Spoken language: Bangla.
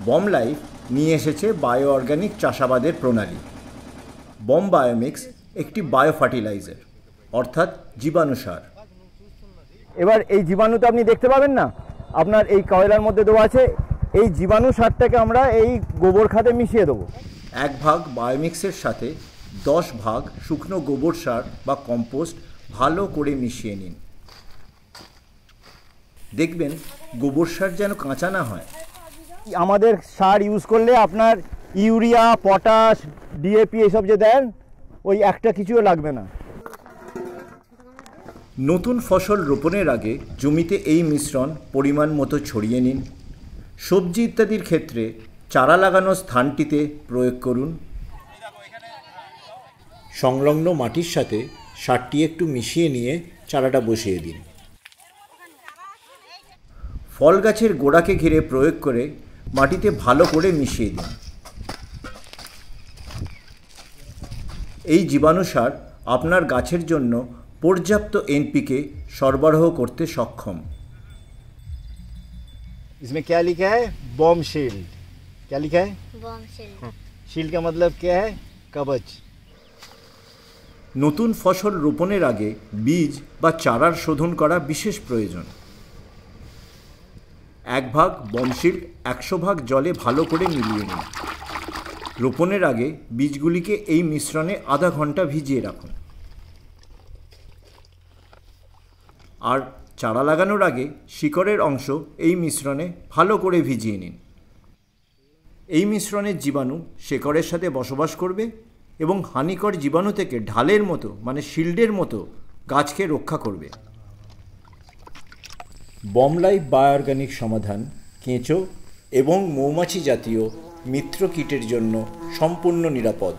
বম লাইফ নিয়ে এসেছে বায়ো অর্গানিক চাষাবাদের প্রণালী। বম বায়োমিক্স একটি বায়ো ফার্টিলাইজার অর্থাৎ জীবাণু সার। এবার এই জীবাণু তো আপনি দেখতে পাবেন না, আপনার এই কয়লার মধ্যে দেওয়া আছে। এই জীবাণু সারটাকে আমরা এই গোবর খাতে মিশিয়ে দেবো। 1 ভাগ বায়োমিক্সের সাথে 10 ভাগ শুকনো গোবর সার বা কম্পোস্ট ভালো করে মিশিয়ে নিন। দেখবেন গোবর সার যেন কাঁচা না হয়। আমাদের সার ইউজ করলে আপনার ইউরিয়া, পটাশ, ডিএপি এসব যে দেন, ওই একটা কিছুও লাগবে না। নতুন ফসল রোপণের আগে জমিতে এই মিশ্রণ পরিমাণ মতো ছড়িয়ে নিন। সবজি ইত্যাদির ক্ষেত্রে চারা লাগানোর স্থানটিতে প্রয়োগ করুন। সংলগ্ন মাটির সাথে সারটি একটু মিশিয়ে নিয়ে চারাটা বসিয়ে দিন। ফল গাছের গোড়াকে ঘিরে প্রয়োগ করে মাটিতে ভালো করে মিশিয়ে দিন। এই জীবাণু সার আপনার গাছের জন্য পর্যাপ্ত এনপিকে সরবরাহ করতে সক্ষম। इसमें क्या लिखा है? Bomb shield. क्या लिखा है? Bomb shield. शील्ड का मतलब क्या है? कवच। নতুন ফসল রোপণের আগে বীজ বা চারার শোধন করা বিশেষ প্রয়োজন। 1 ভাগ বমশিল্ড 100 ভাগ জলে ভালো করে মিলিয়ে নিন। রোপণের আগে বীজগুলিকে এই মিশ্রণে আধা ঘন্টা ভিজিয়ে রাখুন। আর চারা লাগানোর আগে শিকড়ের অংশ এই মিশ্রণে ভালো করে ভিজিয়ে নিন। এই মিশ্রণের জীবাণু শেকড়ের সাথে বসবাস করবে এবং হানিকর জীবাণু থেকে ঢালের মতো মানে শিল্ডের মতো গাছকে রক্ষা করবে। বম লাইফ বায়ো অর্গানিক সমাধান কেঁচো এবং মৌমাছি জাতীয় মিত্র কীটের জন্য সম্পূর্ণ নিরাপদ।